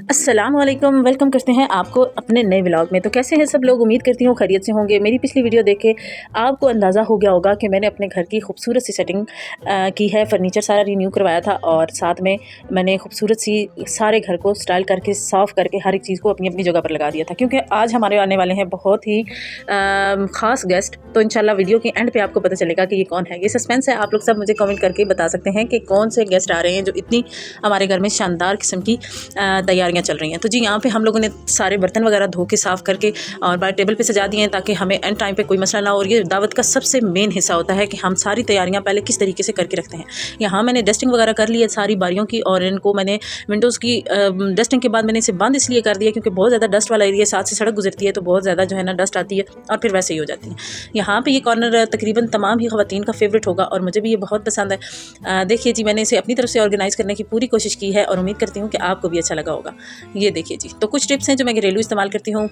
अस्सलाम वालेकुम, वेलकम करते हैं आपको अपने नए व्लॉग में। तो कैसे हैं सब लोग? उम्मीद करती हूँ खैरियत से होंगे। मेरी पिछली वीडियो देख के आपको अंदाज़ा हो गया होगा कि मैंने अपने घर की खूबसूरत सी सेटिंग की है। फर्नीचर सारा रिन्यू करवाया था और साथ में मैंने खूबसूरत सी सारे घर को स्टाइल करके साफ़ करके हर एक चीज़ को अपनी अपनी जगह पर लगा दिया था, क्योंकि आज हमारे आने वाले हैं बहुत ही ख़ास गेस्ट। तो इंशाल्लाह वीडियो के एंड पे आपको पता चलेगा कि ये कौन है। ये सस्पेंस है, आप लोग सब मुझे कमेंट करके बता सकते हैं कि कौन से गेस्ट आ रहे हैं जो इतनी हमारे घर में शानदार किस्म की तैयारियां चल रही हैं। तो जी यहाँ पे हम लोगों ने सारे बर्तन वगैरह धो के साफ़ करके और बाहर टेबल पे सजा दिए हैं, ताकि हमें एंड टाइम पे कोई मसला ना हो। और ये दावत का सबसे मेन हिस्सा होता है कि हम सारी तैयारियां पहले किस तरीके से करके रखते हैं। यहाँ मैंने डस्टिंग वगैरह कर ली है सारी बारियों की, और इनको मैंने विंडोज़ की डस्टिंग के बाद मैंने इसे बंद इसलिए कर दिया क्योंकि बहुत ज़्यादा डस्ट वाला एरिया, साथ से सड़क गुजरती है तो बहुत ज़्यादा जो है ना डस्ट आती है और फिर वैसे ही हो जाती है। यहाँ पे ये कॉर्नर तकरीबन तमाम ही ख़वातीन का फेवरेट होगा और मुझे भी ये बहुत पसंद है। देखिए जी, मैंने इसे अपनी तरफ से ऑर्गेनाइज़ करने की पूरी कोशिश की है और उम्मीद करती हूँ कि आपको भी अच्छा लगा होगा। ये देखिए जी, तो कुछ टिप्स हैं जो मैं घरेलू इस्तेमाल करती हूँ।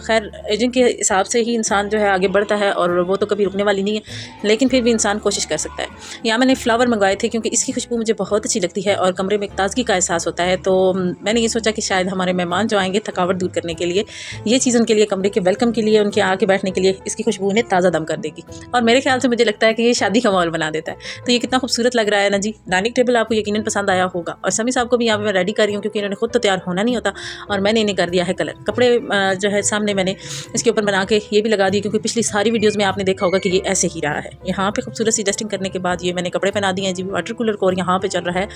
खैर एजिंग के हिसाब से ही इंसान जो है आगे बढ़ता है और वो तो कभी रुकने वाली नहीं है, लेकिन फिर भी इंसान कोशिश कर सकता है। यहाँ मैंने फ्लावर मंगवाए थे क्योंकि इसकी खुशबू मुझे बहुत अच्छी लगती है और कमरे में एक ताजगी का एहसास होता है। तो मैंने ये सोचा कि शायद हमारे मेहमान जो आएंगे थकावट दूर करने के लिए, ये चीज़ उनके लिए, कमरे के वेलकम के लिए, उनके आके बैठने के लिए इसकी खुशबू उन्हें ताज़ा दम कर देगी। और मेरे ख्याल से मुझे लगता है कि ये शादी का माहौल बना देता है। तो ये कितना खूबसूरत लग रहा है ना जी। डाइनिंग टेबल आपको यकीनन पसंद आया होगा। और समी साहब को भी यहाँ पे मैं रेडी कर रही हूँ क्योंकि इन्होंने खुद तो तैयार होना नहीं होता और मैंने इन्हें कर दिया है कलर। कपड़े जो है सामने मैंने इसके ऊपर बना के ये भी लगा दिए, क्योंकि पिछली सारी वीडियोज़ में आपने देखा होगा कि ये ऐसे ही रहा है। यहाँ पे खूबसूरत सी डस्टिंग करने के बाद ये मैंने कपड़े पहना दिए हैं जी वाटर कूलर को। और यहाँ पे चल रहा है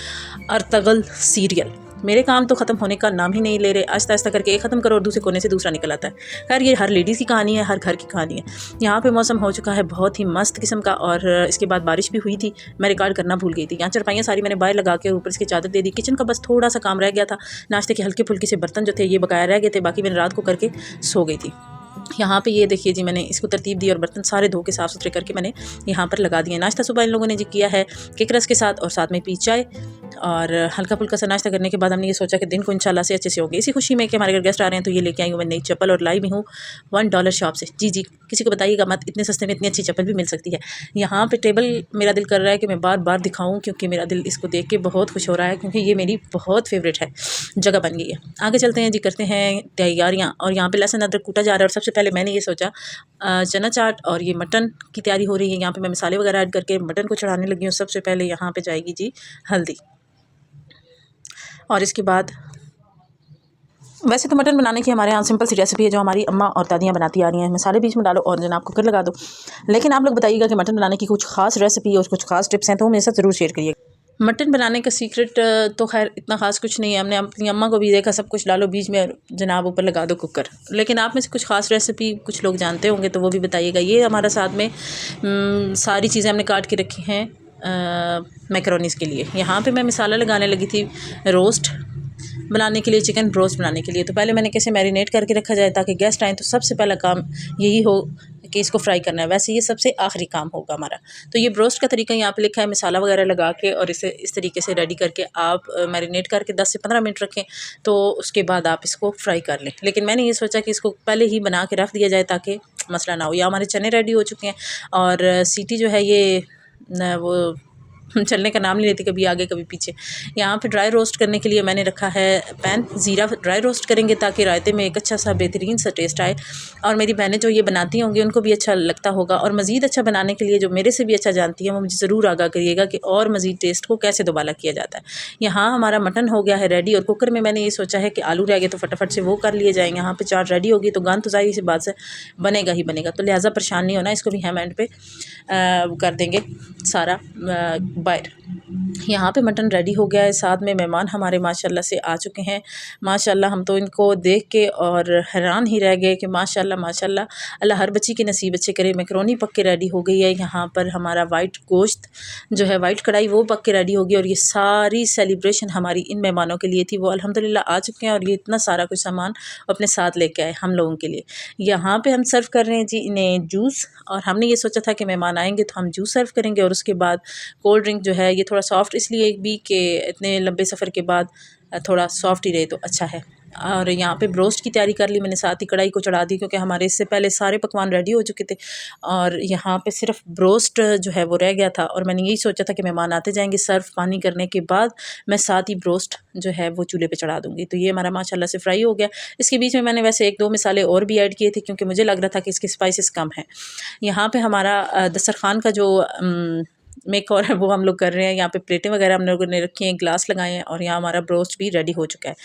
अर्तगल सीरियल। मेरे काम तो ख़त्म होने का नाम ही नहीं ले रहे। आहिस्ता आहिस्ता करके एक ख़त्म करो और दूसरे कोने से दूसरा निकल आता है। खैर ये हर लेडीज़ की कहानी है, हर घर की कहानी है। यहाँ पे मौसम हो चुका है बहुत ही मस्त किस्म का और इसके बाद बारिश भी हुई थी। मैं रिकॉर्ड करना भूल गई थी। यहाँ चारपाइयाँ सारी मैंने बाहर लगा के ऊपर इसकी चादर दे दी। किचन का बस थोड़ा सा काम रह गया था। नाश्ते के हल्के फुल्के से बर्तन जो थे ये बकाया रह गए थे, बाकी मैंने रात को करके सो गई थी। यहाँ पे ये देखिए जी, मैंने इसको तरतीब दी और बर्तन सारे धो के साफ़ सुथरे करके मैंने यहाँ पर लगा दिए। नाश्ता सुबह इन लोगों ने जी किया है केक रस के साथ और साथ में पी चाय। और हल्का फुल्का सा नाश्ता करने के बाद हमने ये सोचा कि दिन को इंशाल्लाह से अच्छे से होंगे। इसी खुशी में कि हमारे घर गेस्ट आ रहे हैं तो ये लेके आई हूँ मैं नई चप्पल और लाई भी हूँ $1 शॉप से। जी जी, किसी को बताइएगा मत, इतने सस्ते में इतनी अच्छी चप्पल भी मिल सकती है। यहाँ पे टेबल मेरा दिल कर रहा है कि मैं बार बार दिखाऊँ, क्योंकि मेरा दिल इसको देख के बहुत खुश हो रहा है, क्योंकि ये मेरी बहुत फेवरेट है, जगह बन गई है। आगे चलते हैं जी, करते हैं तैयारियाँ। और यहाँ पे लहसुन अदरक कूटा जा रहा है और सबसे पहले मैंने ये सोचा चना चाट और ये मटन की तैयारी हो रही है। यहाँ पे मैं मसाले वगैरह ऐड करके मटन को चढ़ाने लगी हूँ। सबसे पहले यहाँ पे जाएगी जी हल्दी, और इसके बाद वैसे तो मटन बनाने की हमारे यहाँ सिंपल सी रेसिपी है जो हमारी अम्मा और दादियाँ बनाती आ रही हैं। मसाले बीच में डालो और जनाब कुकर लगा दो। लेकिन आप लोग बताइएगा कि मटन बनाने की कुछ खास रेसिपी और कुछ खास टिप्स हैं तो मेरे साथ ज़रूर शेयर करिएगा। मटन बनाने का सीक्रेट तो खैर इतना ख़ास कुछ नहीं है। हमने अपनी अम्मा को भी देखा, सब कुछ डालो बीच में जनाब ऊपर लगा दो कुकर। लेकिन आप में से कुछ ख़ास रेसिपी कुछ लोग जानते होंगे तो वो भी बताइएगा। ये हमारा साथ में सारी चीज़ें हमने काट के रखी हैं मैकरोनीज़ के लिए। यहाँ पे मैं मसाला लगाने लगी थी रोस्ट बनाने के लिए, चिकन रोस्ट बनाने के लिए। तो पहले मैंने कैसे मैरिनेट करके रखा जाए ताकि गेस्ट आएँ तो सबसे पहला काम यही हो कि इसको फ्राई करना है। वैसे ये सबसे आखिरी काम होगा हमारा। तो ये ब्रोस्ट का तरीका यहाँ पे लिखा है, मसाला वगैरह लगा के और इसे इस तरीके से रेडी करके आप मैरिनेट करके 10 से 15 मिनट रखें, तो उसके बाद आप इसको फ्राई कर लें। लेकिन मैंने ये सोचा कि इसको पहले ही बना के रख दिया जाए ताकि मसला ना हो। या हमारे चने रेडी हो चुके हैं और सीटी जो है ये वो चलने का नाम नहीं लेती, कभी आगे कभी पीछे। यहाँ पे ड्राई रोस्ट करने के लिए मैंने रखा है पैन। ज़ीरा ड्राई रोस्ट करेंगे ताकि रायते में एक अच्छा सा बेहतरीन सा टेस्ट आए, और मेरी बहनें जो ये बनाती होंगी उनको भी अच्छा लगता होगा। और मज़ीद अच्छा बनाने के लिए जो मेरे से भी अच्छा जानती हैं वो मुझे ज़रूर आगाह करिएगा कि और मज़ीद टेस्ट को कैसे दोबारा किया जाता है। यहाँ हमारा मटन हो गया है रेडी और कुकर में मैंने ये सोचा है कि आलू रह गए तो फटाफट से वो कर लिए जाएँ। यहाँ पर चाट रेडी होगी तो गान तो ज़ाहिर सी बात से बनेगा ही बनेगा, तो लिहाजा परेशान नहीं होना। इसको भी हम एंड पे कर देंगे सारा बाहर। यहाँ पे मटन रेडी हो गया है। साथ में मेहमान हमारे माशाल्लाह से आ चुके हैं। माशाल्लाह हम तो इनको देख के और हैरान ही रह गए कि माशाल्लाह माशाल्लाह, अल्लाह हर बच्ची के नसीब अच्छे करे। मैकरोनी पक के रेडी हो गई है। यहाँ पर हमारा वाइट गोश्त जो है, वाइट कढ़ाई, वो पक के रेडी हो गई। और ये सारी सेलिब्रेशन हमारी इन मेहमानों के लिए थी। वो अल्हम्दुलिल्लाह आ चुके हैं और ये इतना सारा कुछ सामान अपने साथ लेके आए हम लोगों के लिए। यहाँ पर हम सर्व कर रहे हैं जी इन्हें जूस, और हमने ये सोचा था कि मेहमान आएँगे तो हम जूस सर्व करेंगे और उसके बाद कोल्ड ड्रिंक जो है ये थोड़ा सॉफ्ट इसलिए भी कि इतने लंबे सफ़र के बाद थोड़ा सॉफ्ट ही रहे तो अच्छा है। और यहाँ पे ब्रोस्ट की तैयारी कर ली मैंने, साथ ही कढ़ाई को चढ़ा दी क्योंकि हमारे इससे पहले सारे पकवान रेडी हो चुके थे और यहाँ पे सिर्फ ब्रोस्ट जो है वो रह गया था। और मैंने यही सोचा था कि मेहमान आते जाएंगे, सर्व पानी करने के बाद मैं साथ ही ब्रोस्ट जो है वो चूल्हे पे चढ़ा दूँगी। तो ये हमारा माशाल्लाह से फ्राई हो गया। इसके बीच में मैंने वैसे 1-2 मसाले और भी ऐड किए थे क्योंकि मुझे लग रहा था कि इसके स्पाइसेस कम हैं। यहाँ पे हमारा दस्तरखान का जो मेक और है वो हम लोग कर रहे हैं। यहाँ पे प्लेटें वगैरह हम लोगों ने रखी हैं, गिलास लगाए हैं और यहाँ हमारा ब्रोस्ट भी रेडी हो चुका है।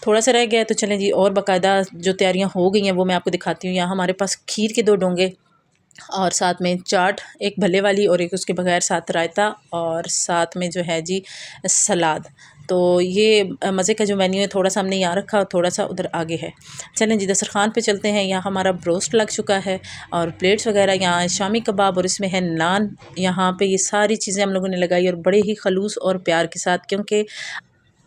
थोड़ा सा रह गया है तो चलें जी, और बाकायदा जो तैयारियाँ हो गई हैं वो मैं आपको दिखाती हूँ। यहाँ हमारे पास खीर के 2 डोंगे और साथ में चाट, एक भल्ले वाली और एक उसके बगैर, साथ रायता और साथ में जो है जी सलाद। तो ये मज़े का जो मेन्यू है, थोड़ा सा हमने यहाँ रखा और थोड़ा सा उधर आगे है। चलें जी दस्तरखान पे चलते हैं। यहाँ हमारा ब्रोस्ट लग चुका है और प्लेट्स वगैरह, यहाँ शामी कबाब और इसमें है नान। यहाँ पे ये सारी चीज़ें हम लोगों ने लगाई और बड़े ही खलूस और प्यार के साथ, क्योंकि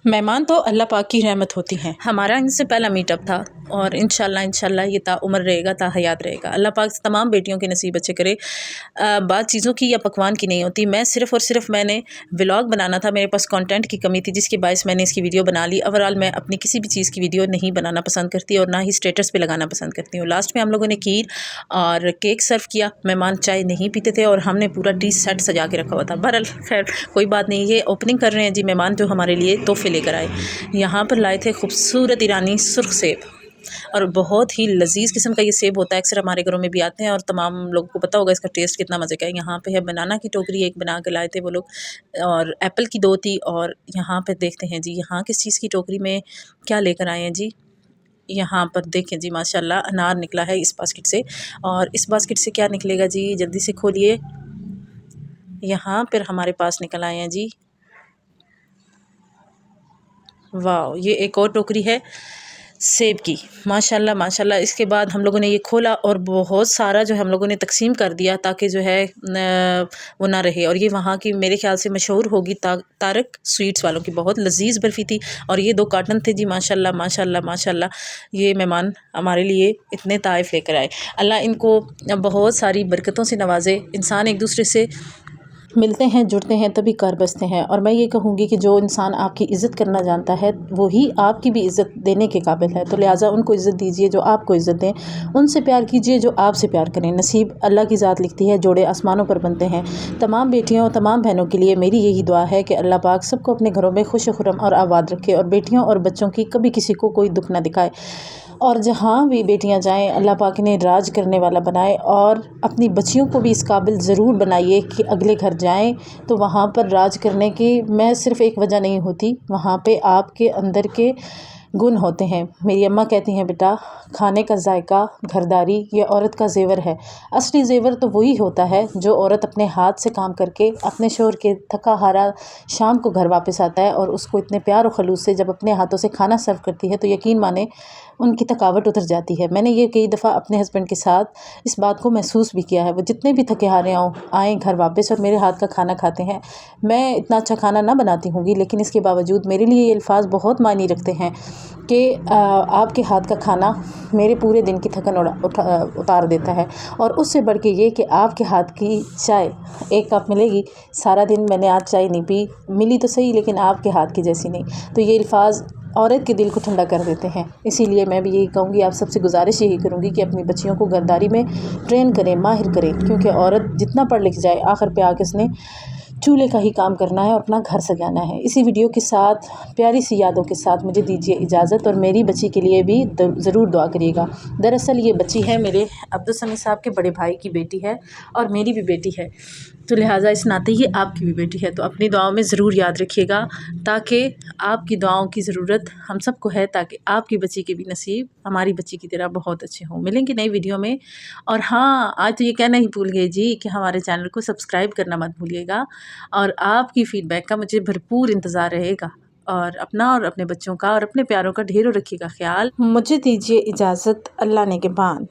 मेहमान तो अल्लाह पाक की रहमत होती हैं। हमारा इनसे पहला मीटअप था और इंशाल्लाह ये ताउम्र रहेगा, ताहयात रहेगा। अल्लाह पाक तमाम बेटियों के नसीब अच्छे करे। बात चीज़ों की या पकवान की नहीं होती। मैं सिर्फ़ और सिर्फ मैंने व्लॉग बनाना था, मेरे पास कंटेंट की कमी थी जिसके बायस मैंने इसकी वीडियो बना ली। ओवरऑल मैं अपनी किसी भी चीज़ की वीडियो नहीं बनाना पसंद करती और ना ही स्टेटस पे लगाना पसंद करती हूँ। लास्ट में हम लोगों ने खीर और केक सर्व किया। मेहमान चाय नहीं पीते थे और हमने पूरा डिश सेट सजा के रखा हुआ था। बहरहाल खैर कोई बात नहीं, ये ओपनिंग कर रहे हैं जी मेहमान जो हमारे लिए तोहफे लेकर आए। यहाँ पर लाए थे खूबसूरत ईरानी सुर्ख सेब और बहुत ही लजीज किस्म का ये सेब होता है। अक्सर हमारे घरों में भी आते हैं और तमाम लोगों को पता होगा इसका टेस्ट कितना मज़े का है। यहाँ पे है बनाना की टोकरी, एक बना के लाए थे वो लोग, और एप्पल की 2 थी। और यहाँ पर देखते हैं जी यहाँ किस चीज़ की टोकरी में क्या लेकर आए हैं जी। यहाँ पर देखें जी माशाल्लाह अनार निकला है इस बास्केट से। और इस बास्केट से क्या निकलेगा जी, जल्दी से खोलिए। यहाँ पर हमारे पास निकल आए हैं जी, वाह, ये एक और टोकरी है सेब की। माशाल्लाह। इसके बाद हम लोगों ने ये खोला और बहुत सारा जो है हम लोगों ने तकसीम कर दिया ताकि जो है वो ना रहे। और ये वहाँ की मेरे ख्याल से मशहूर होगी तारक स्वीट्स वालों की, बहुत लजीज बर्फ़ी थी। और ये 2 कार्टन थे जी। माशाल्लाह ये मेहमान हमारे लिए इतने ताइफ़ लेकर आए। अल्लाह इनको बहुत सारी बरकतों से नवाजे। इंसान एक दूसरे से मिलते हैं, जुड़ते हैं तभी कर बसते हैं। और मैं ये कहूँगी कि जो इंसान आपकी इज़्ज़त करना जानता है वही आपकी भी इज़्ज़त देने के काबिल है। तो लिहाजा उनको इज़्ज़त दीजिए जो आपको इज़्ज़त दें, उनसे प्यार कीजिए जो आपसे प्यार करें। नसीब अल्लाह की ज़ात लिखती है, जोड़े आसमानों पर बनते हैं। तमाम बेटियों और तमाम बहनों के लिए मेरी यही दुआ है कि अल्लाह पाक सबको अपने घरों में खुश खुरम और आबाद रखे और बेटियों और बच्चों की कभी किसी को कोई दुख ना दिखाए। और जहाँ भी बेटियाँ जाएँ अल्लाह पाक इन्हें राज करने वाला बनाए। और अपनी बच्चियों को भी इस काबिल ज़रूर बनाइए कि अगले घर जाएँ तो वहाँ पर राज करने की मैं सिर्फ़ एक वजह नहीं होती, वहाँ पे आपके अंदर के गुण होते हैं। मेरी अम्मा कहती हैं, बेटा खाने का जायका, घरदारी ये औरत का ज़ेवर है। असली ज़ेवर तो वही होता है जो औरत अपने हाथ से काम करके अपने शौहर के थका हारा शाम को घर वापस आता है और उसको इतने प्यार और खलूस से जब अपने हाथों से खाना सर्व करती है तो यकीन माने उनकी थकावट उतर जाती है। मैंने ये कई दफ़ा अपने हस्बैंड के साथ इस बात को महसूस भी किया है। वो जितने भी थके हारे आएँ घर वापस और मेरे हाथ का खाना खाते हैं। मैं इतना अच्छा खाना ना बनाती होंगी लेकिन इसके बावजूद मेरे लिए ये अल्फाज बहुत मायने रखते हैं कि आपके हाथ का खाना मेरे पूरे दिन की थकन उतार देता है। और उससे बढ़ के ये कि आपके हाथ की चाय 1 कप मिलेगी, सारा दिन मैंने आज चाय नहीं पी, मिली तो सही लेकिन आपके हाथ की जैसी नहीं। तो ये अल्फाज औरत के दिल को ठंडा कर देते हैं। इसीलिए मैं भी यही कहूँगी, आप सबसे गुजारिश यही करूँगी कि अपनी बच्चियों को घरदारी में ट्रेन करें, माहिर करें। क्योंकि औरत जितना पढ़ लिख जाए आखिर पे आके उसने चूल्हे का ही काम करना है और अपना घर सजाना है। इसी वीडियो के साथ प्यारी सी यादों के साथ मुझे दीजिए इजाज़त और मेरी बच्ची के लिए भी ज़रूर दुआ करिएगा। दरअसल ये बच्ची है मेरे अब्दुल समीद साहब के बड़े भाई की बेटी है और मेरी भी बेटी है, तो लिहाजा इस नाते ये आपकी भी बेटी है। तो अपनी दुआओं में ज़रूर याद रखिएगा ताकि आपकी दुआओं की ज़रूरत हम सबको है, ताकि आपकी बच्ची के भी नसीब हमारी बच्ची की तरह बहुत अच्छे हों। मिलेंगे नई वीडियो में। और हाँ, आज तो ये कहना ही भूल गए जी कि हमारे चैनल को सब्सक्राइब करना मत भूलिएगा और आपकी फ़ीडबैक का मुझे भरपूर इंतज़ार रहेगा। और अपना और अपने बच्चों का और अपने प्यारों का ढेरों रखिएगा ख्याल। मुझे दीजिए इजाज़त, अल्लाह ने के बाद।